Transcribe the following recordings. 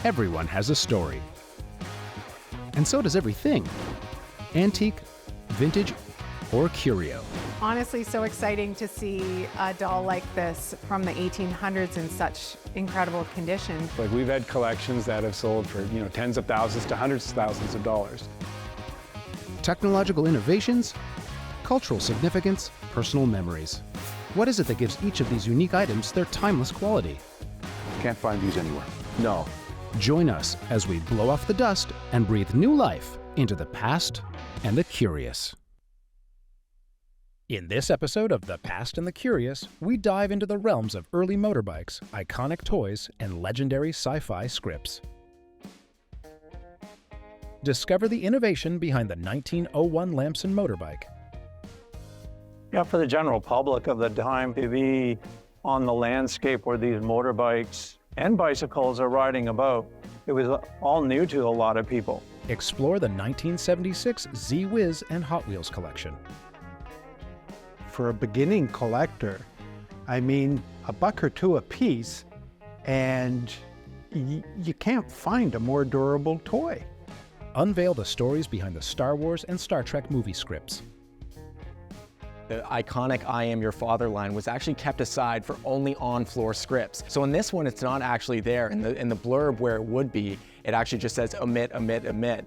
Everyone has a story. And so does everything. Antique, vintage, or curio. Honestly, so exciting to see a doll like this from the 1800s in such incredible condition. Like, we've had collections that have sold for, tens of thousands to hundreds of thousands of dollars. Technological innovations, cultural significance, personal memories. What is it that gives each of these unique items their timeless quality? Can't find these anywhere. No. Join us as we blow off the dust and breathe new life into the past and the curious. In this episode of The Past and the Curious, we dive into the realms of early motorbikes, iconic toys, and legendary sci-fi scripts. Discover the innovation behind the 1901 Lamson motorbike. Yeah, for the general public of the time, to be on the landscape where these motorbikes and bicycles are riding about, it was all new to a lot of people. Explore the 1976 Z-Wiz and Hot Wheels collection. For a beginning collector, I mean, $1 or $2 a piece, and you can't find a more durable toy. Unveil the stories behind the Star Wars and Star Trek movie scripts. The iconic "I am your father" line was actually kept aside for only on-floor scripts. So in this one, it's not actually there. In the blurb where it would be, it actually just says omit, omit, omit.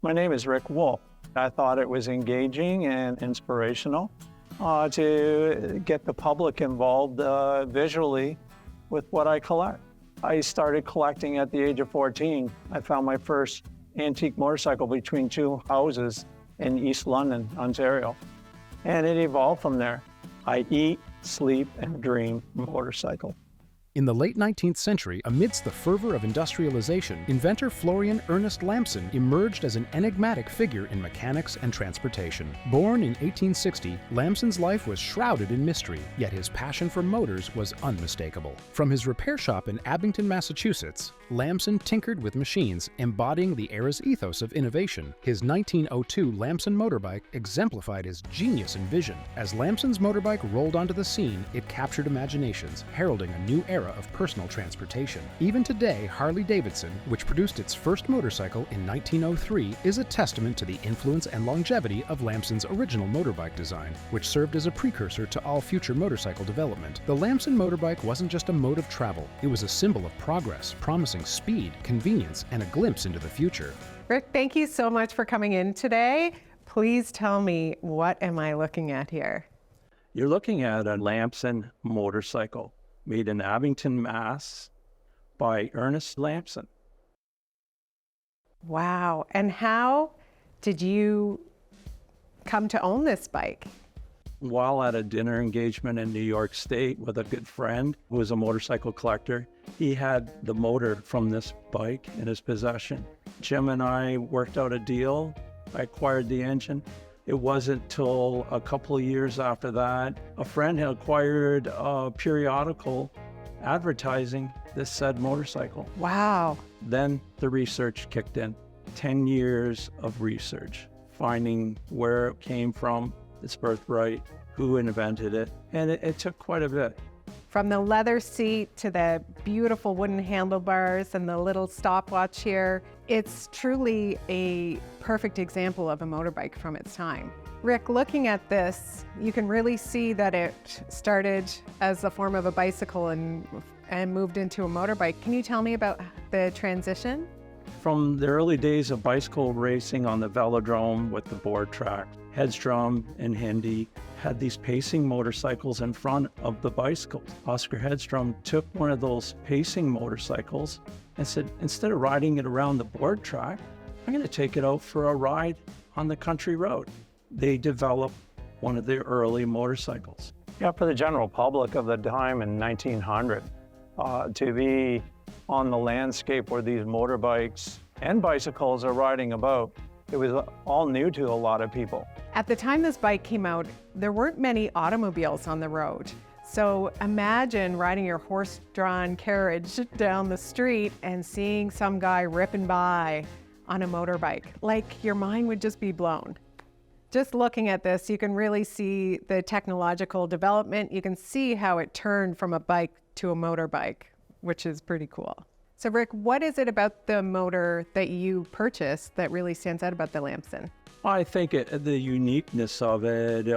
My name is Rick Wolf. I thought it was engaging and inspirational to get the public involved visually with what I collect. I started collecting at the age of 14. I found my first antique motorcycle between two houses in East London, Ontario. And it evolved from there. I eat, sleep, and dream motorcycle. In the late 19th century, amidst the fervor of industrialization, inventor Florian Ernest Lamson emerged as an enigmatic figure in mechanics and transportation. Born in 1860, Lamson's life was shrouded in mystery, yet his passion for motors was unmistakable. From his repair shop in Abington, Massachusetts, Lamson tinkered with machines, embodying the era's ethos of innovation. His 1902 Lamson motorbike exemplified his genius and vision. As Lamson's motorbike rolled onto the scene, it captured imaginations, heralding a new era of personal transportation. Even today, Harley-Davidson, which produced its first motorcycle in 1903, is a testament to the influence and longevity of Lamson's original motorbike design, which served as a precursor to all future motorcycle development. The Lamson motorbike wasn't just a mode of travel, it was a symbol of progress, promising speed, convenience, and a glimpse into the future. Rick, thank you so much for coming in today. Please tell me, what am I looking at here? You're looking at a Lamson motorcycle made in Abington, Mass. by Ernest Lamson. Wow. And how did you come to own this bike? While at a dinner engagement in New York State with a good friend who was a motorcycle collector, he had the motor from this bike in his possession. Jim and I worked out a deal. I acquired the engine. It wasn't till a couple of years after that, a friend had acquired a periodical advertising this said motorcycle. Wow. Then the research kicked in. 10 years of research, finding where it came from, its birthright, who invented it, and it took quite a bit. From the leather seat to the beautiful wooden handlebars and the little stopwatch here, it's truly a perfect example of a motorbike from its time. Rick, looking at this, you can really see that it started as a form of a bicycle and moved into a motorbike. Can you tell me about the transition? From the early days of bicycle racing on the velodrome with the board track, Hedstrom and Hindy had these pacing motorcycles in front of the bicycles. Oscar Hedstrom took one of those pacing motorcycles and said, instead of riding it around the board track, I'm going to take it out for a ride on the country road. They developed one of the early motorcycles. Yeah, for the general public of the time in 1900, to be on the landscape where these motorbikes and bicycles are riding about, it was all new to a lot of people. At the time this bike came out, there weren't many automobiles on the road. So imagine riding your horse-drawn carriage down the street and seeing some guy ripping by on a motorbike. Like, your mind would just be blown. Just looking at this, you can really see the technological development. You can see how it turned from a bike to a motorbike, which is pretty cool. So Rick, what is it about the motor that you purchased that really stands out about the Lamson? I think the uniqueness of it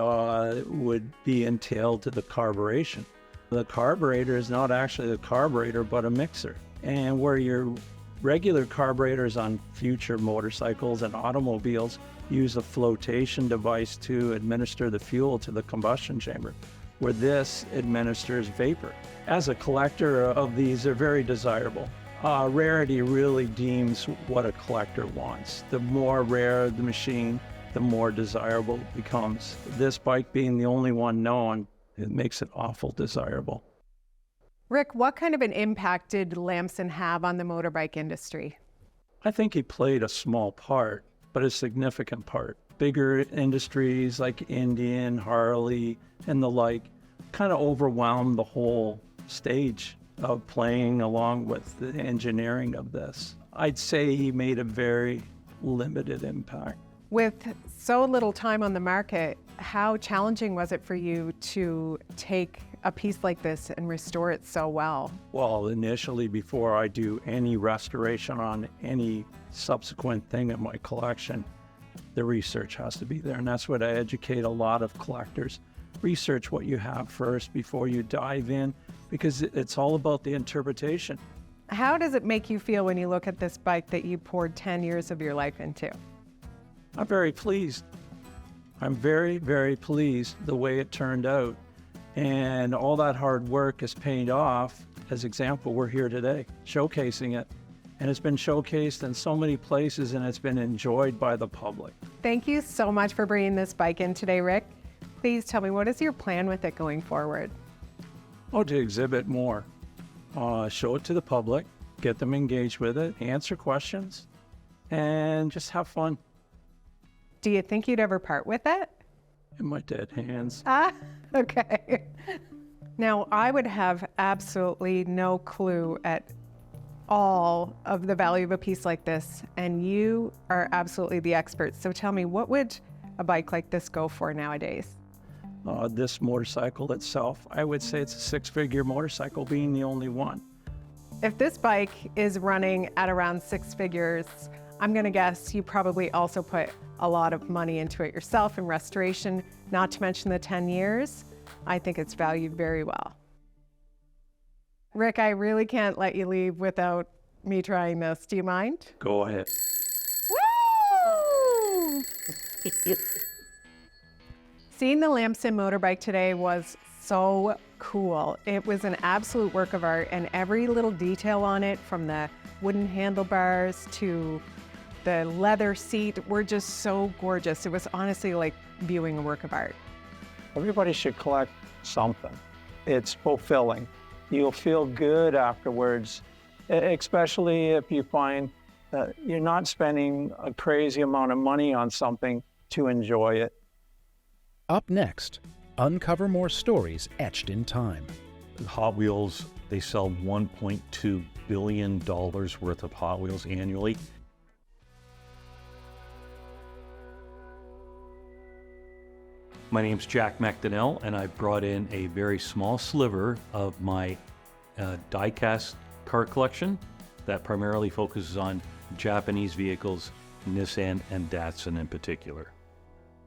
would be entailed to the carburation. The carburetor is not actually the carburetor, but a mixer. And where your regular carburetors on future motorcycles and automobiles use a flotation device to administer the fuel to the combustion chamber, where this administers vapor. As a collector of these, they're very desirable. Rarity really deems what a collector wants. The more rare the machine, the more desirable it becomes. This bike being the only one known, it makes it awful desirable. Rick, what kind of an impact did Lamson have on the motorbike industry? I think he played a small part, but a significant part. Bigger industries like Indian, Harley, and the like kind of overwhelmed the whole stage of playing along with the engineering of this. I'd say he made a very limited impact. With so little time on the market, how challenging was it for you to take a piece like this and restore it so well? Well, initially, before I do any restoration on any subsequent thing in my collection, the research has to be there. And that's what I educate a lot of collectors. Research what you have first before you dive in, because it's all about the interpretation. How does it make you feel when you look at this bike that you poured 10 years of your life into? I'm very pleased. I'm very, very pleased the way it turned out. And all that hard work is paid off. As example, we're here today showcasing it. And it's been showcased in so many places, and it's been enjoyed by the public. Thank you so much for bringing this bike in today, Rick. Please tell me, what is your plan with it going forward? Oh, to exhibit more. Show it to the public, get them engaged with it, answer questions, and just have fun. Do you think you'd ever part with it? In my dead hands. Okay. Now, I would have absolutely no clue at all of the value of a piece like this, and you are absolutely the expert. So tell me, what would a bike like this go for nowadays? This motorcycle itself, I would say it's a six-figure motorcycle, being the only one. If this bike is running at around 6 figures, I'm going to guess you probably also put a lot of money into it yourself in restoration, not to mention the 10 years. I think it's valued very well. Rick, I really can't let you leave without me trying this. Do you mind? Go ahead. Woo! Seeing the Lamson motorbike today was so cool. It was an absolute work of art, and every little detail on it, from the wooden handlebars to the leather seat, were just so gorgeous. It was honestly like viewing a work of art. Everybody should collect something. It's fulfilling. You'll feel good afterwards, especially if you find that you're not spending a crazy amount of money on something to enjoy it. Up next, uncover more stories etched in time. Hot Wheels, they sell $1.2 billion worth of Hot Wheels annually. My name's Jack McDonnell, and I brought in a very small sliver of my die-cast car collection that primarily focuses on Japanese vehicles, Nissan and Datsun in particular.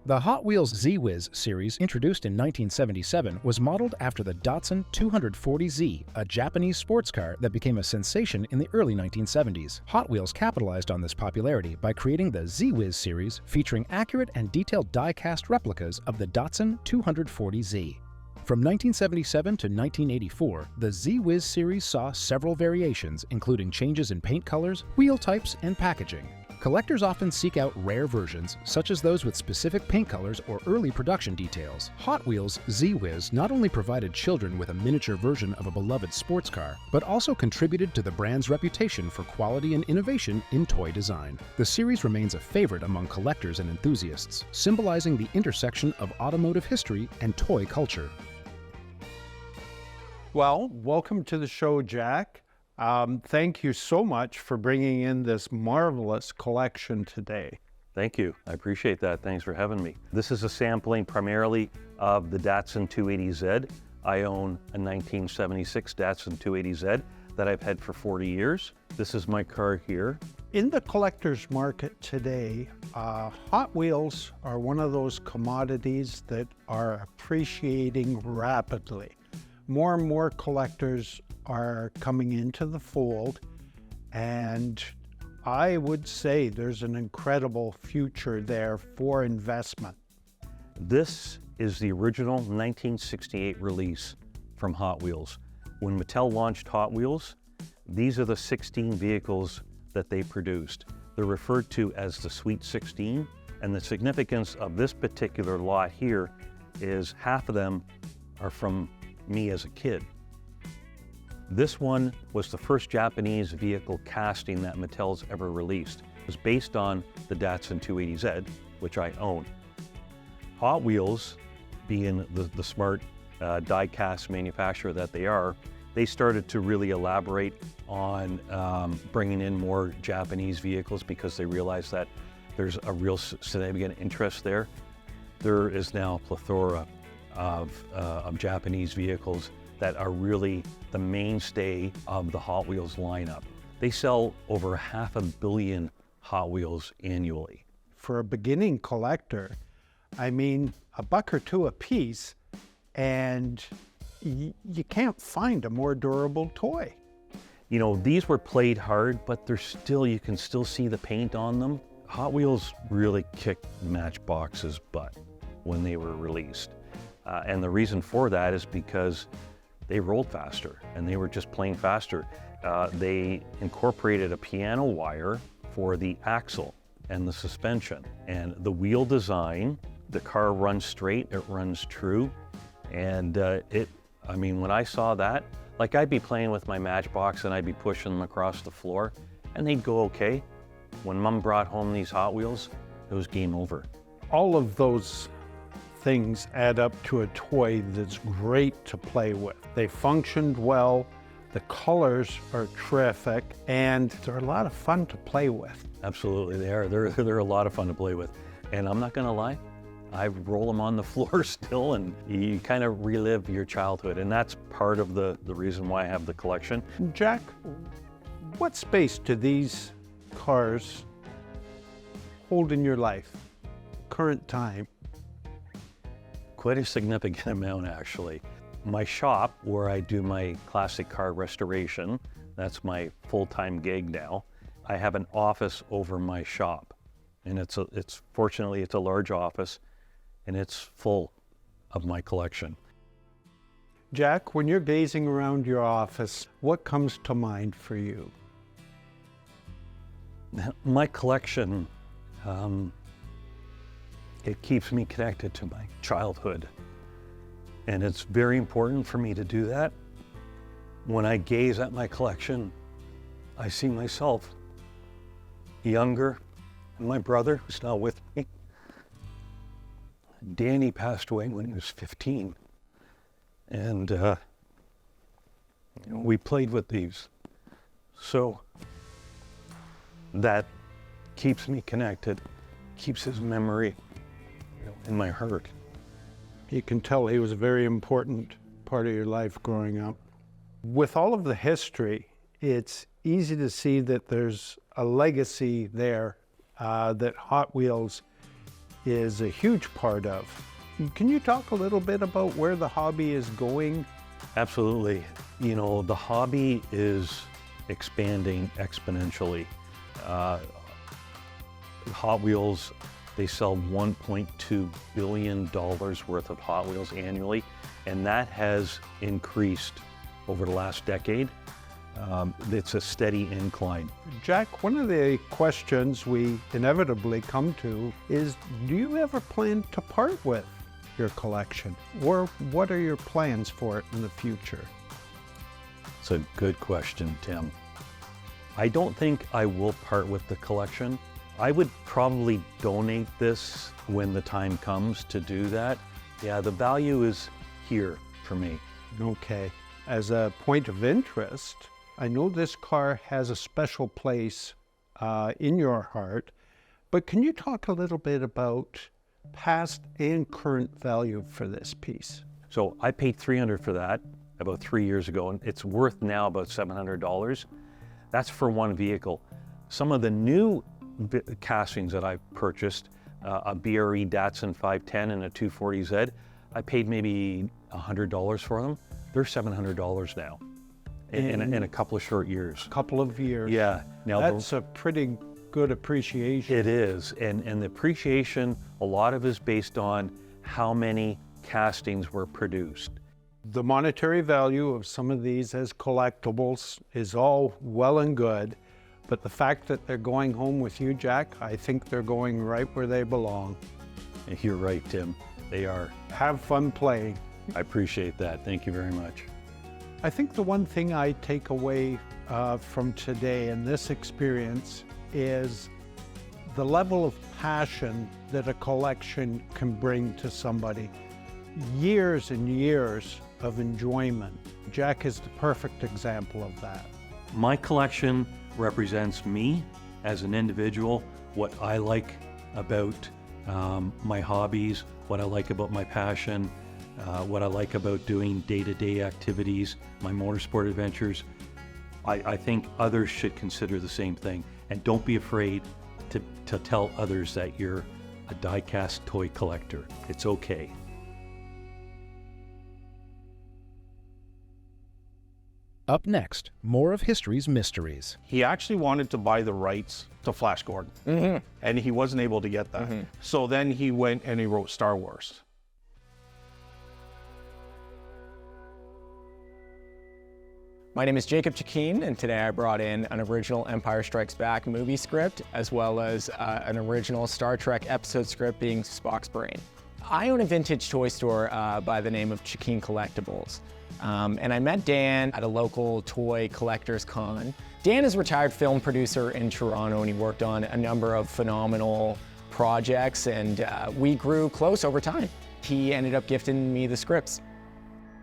The Hot Wheels Z-Wiz series, introduced in 1977, was modeled after the Datsun 240Z, a Japanese sports car that became a sensation in the early 1970s. Hot Wheels capitalized on this popularity by creating the Z-Wiz series, featuring accurate and detailed die-cast replicas of the Datsun 240Z. From 1977 to 1984, the Z-Wiz series saw several variations, including changes in paint colors, wheel types, and packaging. Collectors often seek out rare versions, such as those with specific paint colors or early production details. Hot Wheels Z-Wiz not only provided children with a miniature version of a beloved sports car, but also contributed to the brand's reputation for quality and innovation in toy design. The series remains a favorite among collectors and enthusiasts, symbolizing the intersection of automotive history and toy culture. Well, welcome to the show, Jack. Thank you so much for bringing in this marvelous collection today. Thank you. I appreciate that. Thanks for having me. This is a sampling primarily of the Datsun 280Z. I own a 1976 Datsun 280Z that I've had for 40 years. This is my car here. In the collector's market today, Hot Wheels are one of those commodities that are appreciating rapidly. More and more collectors are coming into the fold, and I would say there's an incredible future there for investment. This is the original 1968 release from Hot Wheels. When Mattel launched Hot Wheels, these are the 16 vehicles that they produced. They're referred to as the Sweet 16, and the significance of this particular lot here is half of them are from me as a kid. This one was the first Japanese vehicle casting that Mattel's ever released. It was based on the Datsun 280Z, which I own. Hot Wheels, being the smart die-cast manufacturer that they are, they started to really elaborate on bringing in more Japanese vehicles because they realized that there's a real significant interest there. There is now a plethora of Japanese vehicles that are really the mainstay of the Hot Wheels lineup. They sell over 500 million Hot Wheels annually. For a beginning collector, I mean, $1 or $2 a piece, and you can't find a more durable toy. You know, these were played hard, but they're still, you can still see the paint on them. Hot Wheels really kicked Matchbox's butt when they were released. And the reason for that is because they rolled faster, and they were just plain faster. They incorporated a piano wire for the axle and the suspension. And the wheel design, the car runs straight, it runs true. And I mean, when I saw that, like I'd be playing with my Matchbox and I'd be pushing them across the floor and they'd go okay. When Mom brought home these Hot Wheels, it was game over. All of those things add up to a toy that's great to play with. They functioned well, the colors are terrific, and they're a lot of fun to play with. Absolutely, they are. They're a lot of fun to play with. And I'm not gonna lie, I roll them on the floor still, and you kind of relive your childhood, and that's part of the reason why I have the collection. Jack, what space do these cars hold in your life, current time? Quite a significant amount, actually. My shop, where I do my classic car restoration, that's my full-time gig now. I have an office over my shop, and fortunately it's a large office, and it's full of my collection. Jack, when you're gazing around your office, what comes to mind for you? My collection, it keeps me connected to my childhood. And it's very important for me to do that. When I gaze at my collection, I see myself younger, my brother, who's now with me. Danny passed away when he was 15. And we played with these. So that keeps me connected, keeps his memory in my heart. You can tell he was a very important part of your life growing up. With all of the history, it's easy to see that there's a legacy there that Hot Wheels is a huge part of. Can you talk a little bit about where the hobby is going? Absolutely. You know, the hobby is expanding exponentially. Hot Wheels, they sell $1.2 billion worth of Hot Wheels annually, and that has increased over the last decade. It's a steady incline. Jack, one of the questions we inevitably come to is, do you ever plan to part with your collection? Or what are your plans for it in the future? It's a good question, Tim. I don't think I will part with the collection. I would probably donate this when the time comes to do that. Yeah, the value is here for me. Okay. As a point of interest, I know this car has a special place in your heart But can you talk a little bit about past and current value for this piece? So I paid $300 for that about 3 years ago, and it's worth now about $700. That's for one vehicle. Some of the new castings that I purchased, a BRE Datsun 510 and a 240Z, I paid maybe $100 for them. They're $700 now in a couple of short years. Couple of years. Yeah. Now that's a pretty good appreciation. It is, and the appreciation, a lot of it is based on how many castings were produced. The monetary value of some of these as collectibles is all well and good, but the fact that they're going home with you, Jack, I think they're going right where they belong. You're right, Tim. They are. Have fun playing. I appreciate that. Thank you very much. I think the one thing I take away from today and this experience is the level of passion that a collection can bring to somebody. Years and years of enjoyment. Jack is the perfect example of that. My collection represents me as an individual, what I like about my hobbies, what I like about my passion, what I like about doing day-to-day activities, my motorsport adventures. I think others should consider the same thing, and don't be afraid to tell others that you're a die-cast toy collector. It's okay. Up next, more of history's mysteries. He actually wanted to buy the rights to Flash Gordon, and he wasn't able to get that. So then he went and he wrote Star Wars. My name is Jacob Chikeen, and today I brought in an original Empire Strikes Back movie script, as well as an original Star Trek episode script being Spock's Brain. I own a vintage toy store by the name of Chikeen Collectibles. And I met Dan at a local toy collectors con. Dan is a retired film producer in Toronto, and he worked on a number of phenomenal projects, and we grew close over time. He ended up gifting me the scripts.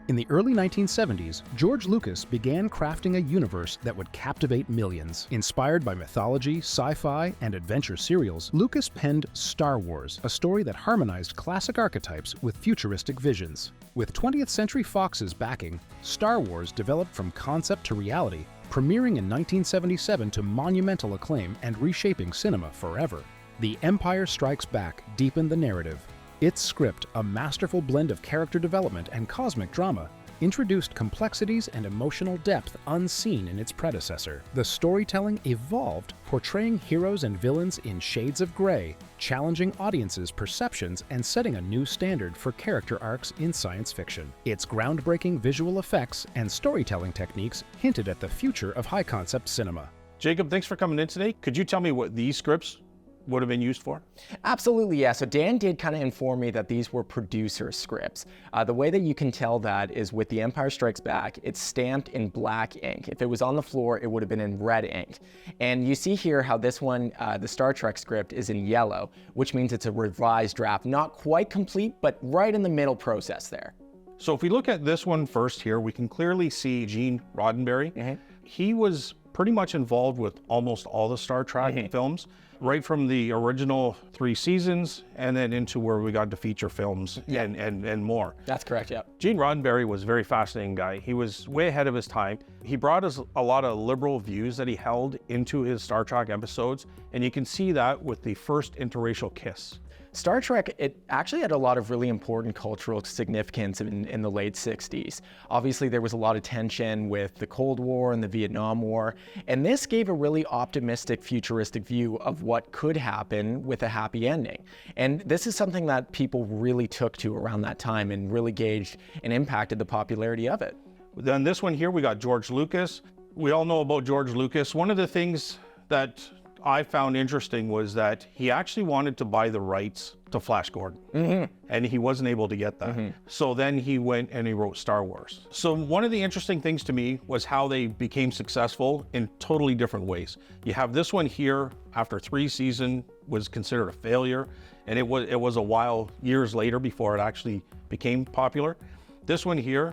In the early 1970s, George Lucas began crafting a universe that would captivate millions. Inspired by mythology, sci-fi, and adventure serials, Lucas penned Star Wars, a story that harmonized classic archetypes with futuristic visions. With 20th Century Fox's backing, Star Wars developed from concept to reality, premiering in 1977 to monumental acclaim and reshaping cinema forever. The Empire Strikes Back deepened the narrative. Its script, a masterful blend of character development and cosmic drama, introduced complexities and emotional depth unseen in its predecessor. The storytelling evolved, portraying heroes and villains in shades of gray, challenging audiences' perceptions and setting a new standard for character arcs in science fiction. Its groundbreaking visual effects and storytelling techniques hinted at the future of high-concept cinema. Jacob, thanks for coming in today. Could you tell me what these scripts would have been used for? Absolutely, yeah. So Dan did kind of inform me that these were producer scripts. The way that you can tell that is with The Empire Strikes Back, it's stamped in black ink. If it was on the floor, it would have been in red ink. And you see here how this one, the Star Trek script, is in yellow, which means it's a revised draft. Not quite complete, but right in the middle process there. So if we look at this one first here, we can clearly see Gene Roddenberry. He was pretty much involved with almost all the Star Trek films, right from the original 3 seasons and then into where we got to feature films and more. That's correct, yeah. Gene Roddenberry was a very fascinating guy. He was way ahead of his time. He brought us a lot of liberal views that he held into his Star Trek episodes, and you can see that with the first interracial kiss. Star Trek, it actually had a lot of really important cultural significance in the late 60s. Obviously, there was a lot of tension with the Cold War and the Vietnam War, and this gave a really optimistic, futuristic view of what could happen with a happy ending. And this is something that people really took to around that time and really gauged and impacted the popularity of it. Then this one here, we got George Lucas. We all know about George Lucas. One of the things that I found interesting was that he actually wanted to buy the rights to Flash Gordon, and he wasn't able to get that. So then he went and he wrote Star Wars. So one of the interesting things to me was how they became successful in totally different ways. You have this one here, after 3 seasons, was considered a failure, and it was a while, years later, before it actually became popular. This one here,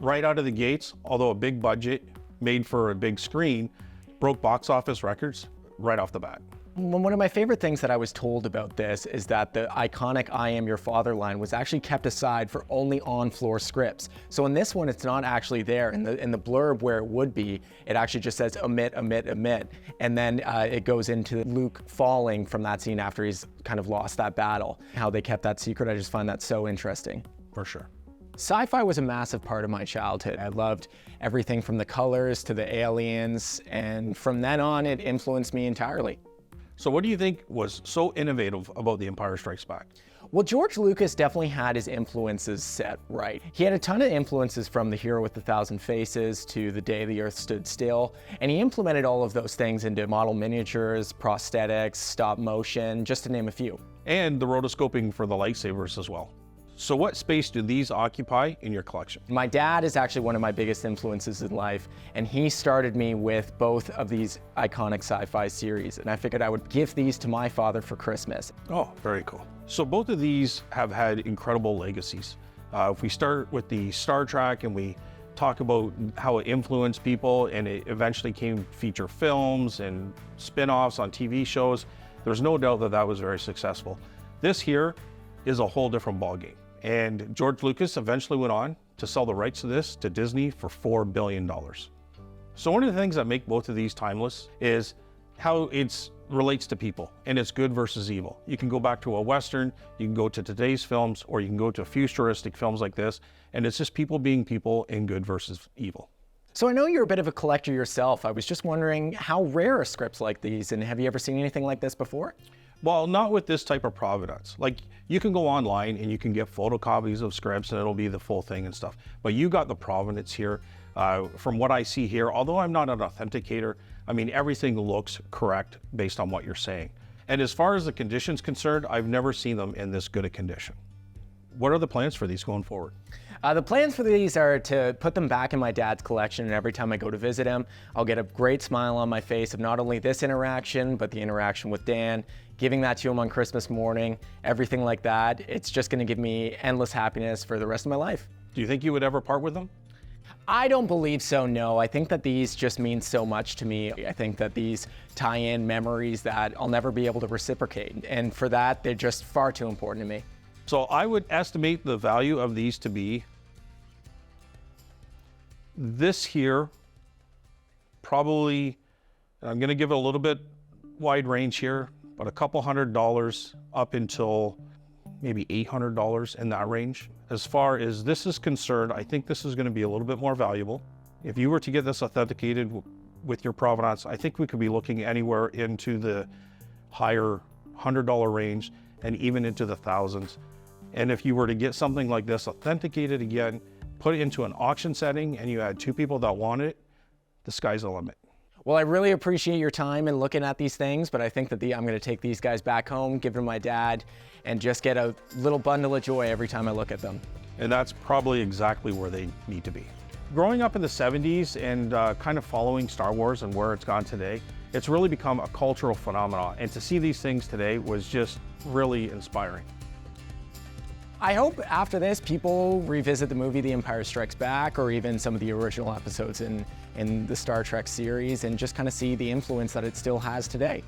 right out of the gates, although a big budget, made for a big screen, broke box office records right off the bat. One of my favorite things that I was told about this is that the iconic I Am Your Father line was actually kept aside for only on-floor scripts. So in this one, it's not actually there. In the blurb where it would be, it actually just says omit, omit, omit. And then it goes into Luke falling from that scene after he's kind of lost that battle. How they kept that secret, I just find that so interesting. For sure. Sci-fi was a massive part of my childhood. I loved everything from the colors to the aliens, and from then on, it influenced me entirely. So what do you think was so innovative about The Empire Strikes Back? Well, George Lucas definitely had his influences set right. He had a ton of influences from The Hero with a Thousand Faces to The Day the Earth Stood Still, and he implemented all of those things into model miniatures, prosthetics, stop motion, just to name a few. And the rotoscoping for the lightsabers as well. So what space do these occupy in your collection? My dad is actually one of my biggest influences in life, and he started me with both of these iconic sci-fi series, and I figured I would give these to my father for Christmas. Oh, very cool. So both of these have had incredible legacies. If we start with the Star Trek and we talk about how it influenced people and it eventually came feature films and spin-offs on TV shows, there's no doubt that that was very successful. This here is a whole different ballgame. And George Lucas eventually went on to sell the rights to this to Disney for $4 billion. So one of the things that make both of these timeless is how it relates to people, and it's good versus evil. You can go back to a Western, you can go to today's films, or you can go to futuristic films like this, and it's just people being people and good versus evil. So I know you're a bit of a collector yourself. I was just wondering, how rare are scripts like these, and have you ever seen anything like this before? Well, not with this type of provenance. Like, you can go online and you can get photocopies of scripts and it'll be the full thing and stuff. But you got the provenance here. From what I see here, although I'm not an authenticator, I mean, everything looks correct based on what you're saying. And as far as the condition's concerned, I've never seen them in this good a condition. What are the plans for these going forward? The plans for these are to put them back in my dad's collection, and every time I go to visit him, I'll get a great smile on my face of not only this interaction, but the interaction with Dan, giving that to him on Christmas morning, everything like that. It's just gonna give me endless happiness for the rest of my life. Do you think you would ever part with them? I don't believe so, no. I think that these just mean so much to me. I think that these tie in memories that I'll never be able to reciprocate. And for that, they're just far too important to me. So I would estimate the value of these to be this here, probably, I'm gonna give it a little bit wide range here, but a couple $100 up until maybe $800 in that range. As far as this is concerned, I think this is gonna be a little bit more valuable. If you were to get this authenticated with your provenance, I think we could be looking anywhere into the higher $100 range and even into the thousands. And if you were to get something like this authenticated again, put it into an auction setting, and you had two people that want it, the sky's the limit. Well, I really appreciate your time and looking at these things, but I think that I'm gonna take these guys back home, give them to my dad, and just get a little bundle of joy every time I look at them. And that's probably exactly where they need to be. Growing up in the 70s and kind of following Star Wars and where it's gone today, it's really become a cultural phenomenon. And to see these things today was just really inspiring. I hope after this, people revisit the movie The Empire Strikes Back, or even some of the original episodes in the Star Trek series, and just kind of see the influence that it still has today.